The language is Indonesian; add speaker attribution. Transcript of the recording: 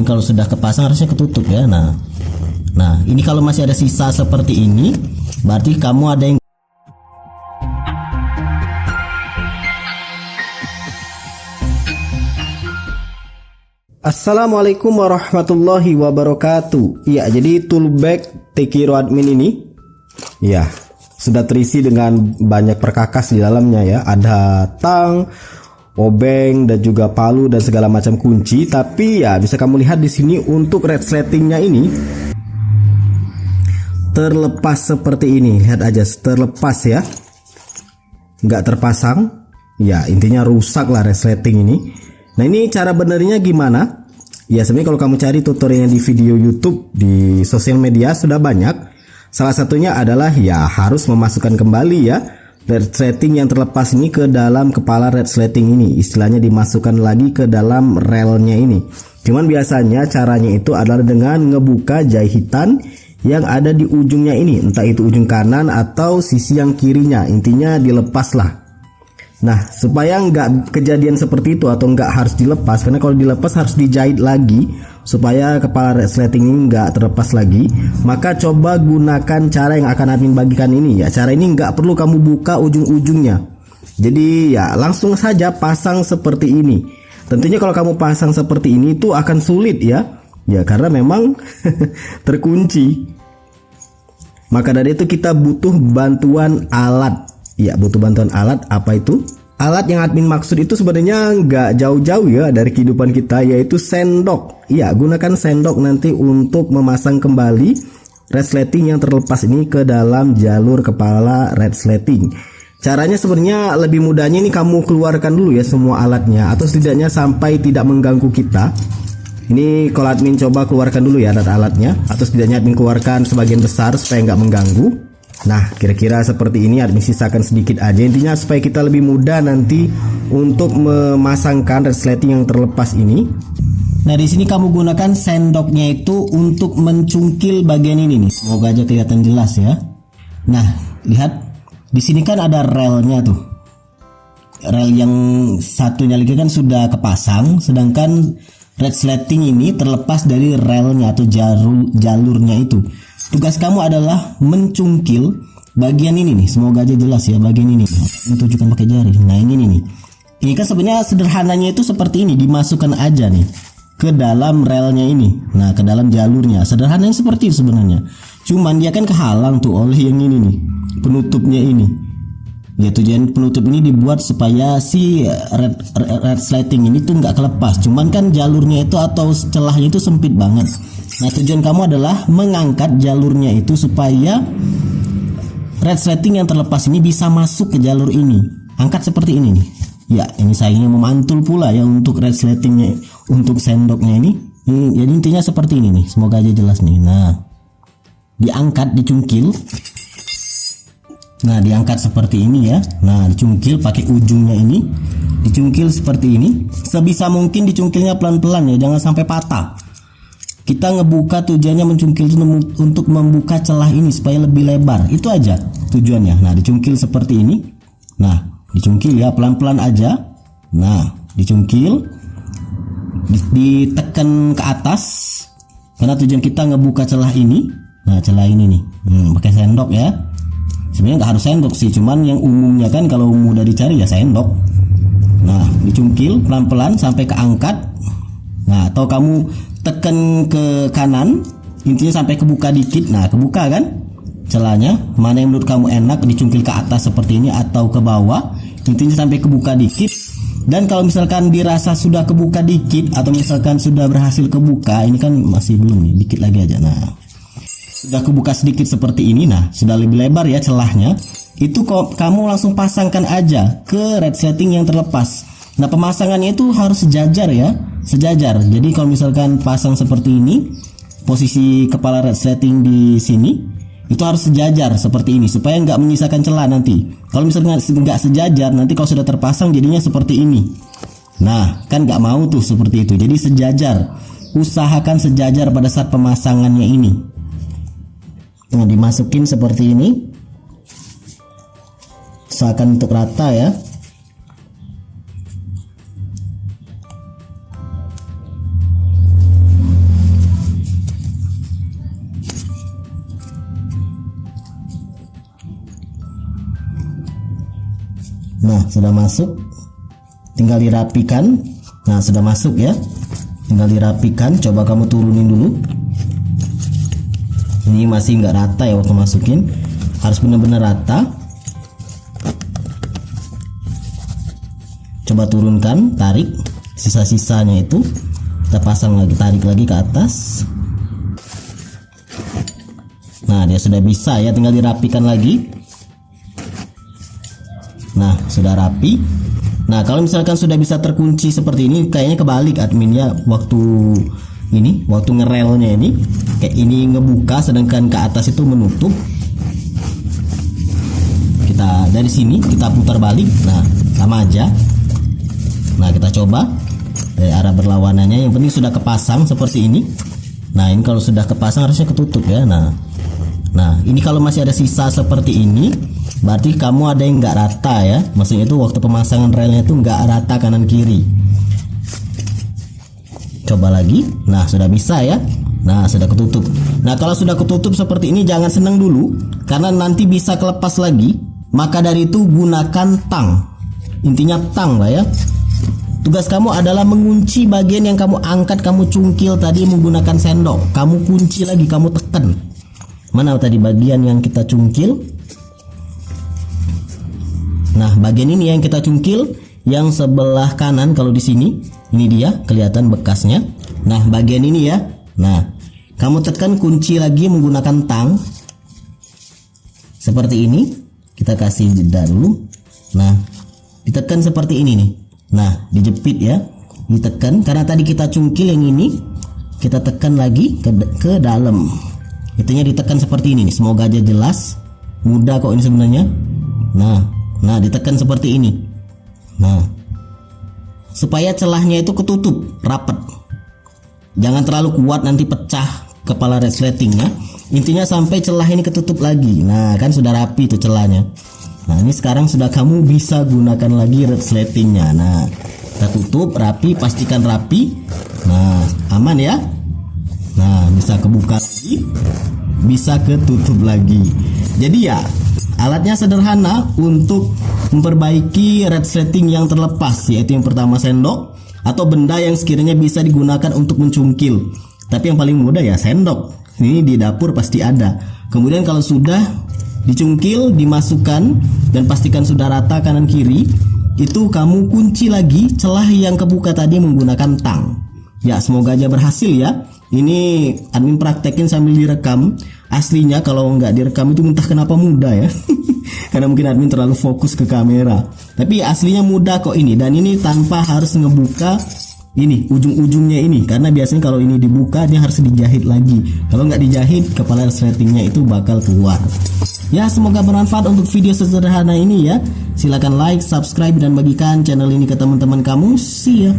Speaker 1: kalau sudah kepasang harusnya ketutup ya. Nah, ini kalau masih ada sisa seperti ini, berarti kamu ada yang Assalamualaikum warahmatullahi wabarakatuh. Ya, jadi toolbag Tekiro Admin ini ya sudah terisi dengan banyak perkakas di dalamnya ya. Ada tang, obeng dan juga palu dan segala macam kunci. Tapi ya bisa kamu lihat di sini untuk resletingnya ini terlepas seperti ini. Lihat aja, terlepas ya, nggak terpasang. Ya intinya rusak lah resleting ini. Nah ini cara benernya gimana? Ya sebenarnya kalau kamu cari tutorialnya di video YouTube, di sosial media sudah banyak. Salah satunya adalah ya harus memasukkan kembali ya resleting yang terlepas ini ke dalam kepala resleting ini. Istilahnya dimasukkan lagi ke dalam relnya ini. Cuman biasanya caranya itu adalah dengan ngebuka jahitan yang ada di ujungnya ini. Entah itu ujung kanan atau sisi yang kirinya. Intinya dilepas lah. Nah supaya nggak kejadian seperti itu atau nggak harus dilepas, karena kalau dilepas harus dijahit lagi supaya kepala resleting ini nggak terlepas lagi, maka coba gunakan cara yang akan admin bagikan ini ya. Cara ini nggak perlu kamu buka ujung-ujungnya, jadi ya langsung saja pasang seperti ini. Tentunya kalau kamu pasang seperti ini itu akan sulit ya karena memang terkunci. Maka dari itu kita butuh bantuan alat. Ya butuh bantuan alat. Apa itu? Alat yang admin maksud itu sebenarnya nggak jauh-jauh ya dari kehidupan kita, yaitu sendok. Ya gunakan sendok nanti untuk memasang kembali resleting yang terlepas ini ke dalam jalur kepala resleting. Caranya sebenarnya lebih mudahnya ini kamu keluarkan dulu ya semua alatnya, atau setidaknya sampai tidak mengganggu kita. Ini kalau admin coba keluarkan dulu ya alat-alatnya, atau setidaknya admin keluarkan sebagian besar supaya nggak mengganggu. Nah kira-kira seperti ini, admin sisakan sedikit aja. Intinya supaya kita lebih mudah nanti untuk memasangkan resleting yang terlepas ini. Nah di sini kamu gunakan sendoknya itu untuk mencungkil bagian ini nih. Semoga aja kelihatan jelas ya. Nah lihat di sini kan ada relnya tuh. Rel yang satunya lagi kan sudah kepasang, sedangkan resleting ini terlepas dari relnya atau jalurnya itu. Tugas kamu adalah mencungkil bagian ini nih. Semoga aja jelas ya bagian ini. Tunjukkan pakai jari. Nah ini nih. Ini kan sebenarnya sederhananya itu seperti ini. Dimasukkan aja nih ke dalam relnya ini. Nah ke dalam jalurnya. Sederhananya seperti itu sebenarnya. Cuman dia kan kehalang tuh oleh yang ini nih, penutupnya ini. Ya tujuan penutup ini dibuat supaya si resleting ini tuh nggak kelepas. Cuman kan jalurnya itu atau celahnya itu sempit banget. Nah tujuan kamu adalah mengangkat jalurnya itu supaya resleting yang terlepas ini bisa masuk ke jalur ini. Angkat seperti ini nih. Ya ini sayangnya memantul pula ya untuk resletingnya, untuk sendoknya ini. Jadi intinya seperti ini nih. Semoga aja jelas nih. Nah diangkat, dicungkil. Nah diangkat seperti ini ya. Nah dicungkil pakai ujungnya ini. Dicungkil seperti ini. Sebisa mungkin dicungkilnya pelan-pelan ya, jangan sampai patah. Kita ngebuka tujuannya mencungkil untuk membuka celah ini supaya lebih lebar. Itu aja tujuannya. Nah dicungkil seperti ini. Nah dicungkil ya pelan-pelan aja. Nah dicungkil, ditekan ke atas, karena tujuan kita ngebuka celah ini. Nah celah ini nih, pakai sendok ya. Sebenarnya nggak harus sendok sih, cuman yang umumnya kan kalau mudah dicari ya sendok. Nah dicungkil pelan-pelan sampai keangkat. Nah atau kamu tekan ke kanan, intinya sampai kebuka dikit. Nah kebuka kan celahnya. Mana yang menurut kamu enak, dicungkil ke atas seperti ini atau ke bawah, intinya sampai kebuka dikit. Dan kalau misalkan dirasa sudah kebuka dikit atau misalkan sudah berhasil kebuka, ini kan masih belum nih, dikit lagi aja. Nah sudah kebuka sedikit seperti ini, nah sudah lebih lebar ya celahnya. Itu kamu langsung pasangkan aja ke resleting yang terlepas. Nah pemasangannya itu harus sejajar ya, sejajar. Jadi kalau misalkan pasang seperti ini, posisi kepala resleting di sini itu harus sejajar seperti ini supaya nggak menyisakan celah nanti. Kalau misalkan nggak sejajar, nanti kalau sudah terpasang jadinya seperti ini. Nah kan nggak mau tuh seperti itu. Jadi sejajar, usahakan sejajar pada saat pemasangannya ini. Nah dimasukin seperti ini, usahakan untuk rata ya. Nah, sudah masuk. Tinggal dirapikan. Nah, sudah masuk ya. Tinggal dirapikan. Coba kamu turunin dulu. Ini masih nggak rata ya waktu masukin. Harus benar-benar rata. Coba turunkan, tarik sisa-sisanya itu. Kita pasang lagi, tarik lagi ke atas. Nah, dia sudah bisa ya, tinggal dirapikan lagi. Nah, sudah rapi. Nah, kalau misalkan sudah bisa terkunci seperti ini, kayaknya kebalik admin ya, waktu ngerelnya ini kayak ini ngebuka sedangkan ke atas itu menutup. Kita dari sini kita putar balik. Nah, sama aja. Nah, kita coba dari arah berlawanannya. Yang penting sudah kepasang seperti ini. Nah, ini kalau sudah kepasang harusnya ketutup ya. Nah, ini kalau masih ada sisa seperti ini, berarti kamu ada yang nggak rata ya. Maksudnya itu waktu pemasangan relnya itu nggak rata kanan kiri. Coba lagi. Nah, sudah bisa ya. Nah, sudah ketutup. Nah, kalau sudah ketutup seperti ini jangan senang dulu, karena nanti bisa kelepas lagi. Maka dari itu gunakan tang. Intinya tang lah ya. Tugas kamu adalah mengunci bagian yang kamu angkat, kamu cungkil tadi menggunakan sendok. Kamu kunci lagi, kamu tekan. Mana tadi bagian yang kita cungkil? Nah, bagian ini yang kita cungkil, yang sebelah kanan kalau di sini, ini dia kelihatan bekasnya. Nah, bagian ini ya. Nah, kamu tekan kunci lagi menggunakan tang. Seperti ini. Kita kasih jeda dulu. Nah, ditekan seperti ini nih. Nah, dijepit ya. Ditekan karena tadi kita cungkil yang ini, kita tekan lagi ke dalam. Itunya ditekan seperti ini nih. Semoga aja jelas. Mudah kok ini sebenarnya. Nah, ditekan seperti ini. Nah, supaya celahnya itu ketutup rapat. Jangan terlalu kuat, nanti pecah kepala resletingnya. Intinya sampai celah ini ketutup lagi. Nah, kan sudah rapi itu celahnya. Nah, ini sekarang sudah kamu bisa gunakan lagi resletingnya. Nah, kita tutup rapi, pastikan rapi. Nah, aman ya. Nah, bisa kebuka lagi, bisa ketutup lagi. Jadi ya, alatnya sederhana untuk memperbaiki resleting yang terlepas, yaitu yang pertama sendok atau benda yang sekiranya bisa digunakan untuk mencungkil. Tapi yang paling mudah ya sendok. Ini di dapur pasti ada. Kemudian kalau sudah dicungkil, dimasukkan dan pastikan sudah rata kanan kiri, itu kamu kunci lagi celah yang kebuka tadi menggunakan tang. Ya, semoga aja berhasil ya. Ini admin praktekin sambil direkam. Aslinya kalau nggak direkam itu entah kenapa mudah ya. Karena mungkin admin terlalu fokus ke kamera. Tapi aslinya mudah kok ini. Dan ini tanpa harus ngebuka ini ujung-ujungnya ini, karena biasanya kalau ini dibuka dia harus dijahit lagi. Kalau nggak dijahit, kepala resletingnya itu bakal keluar. Ya, semoga bermanfaat untuk video sederhana ini ya. Silakan like, subscribe dan bagikan channel ini ke teman-teman kamu. See ya.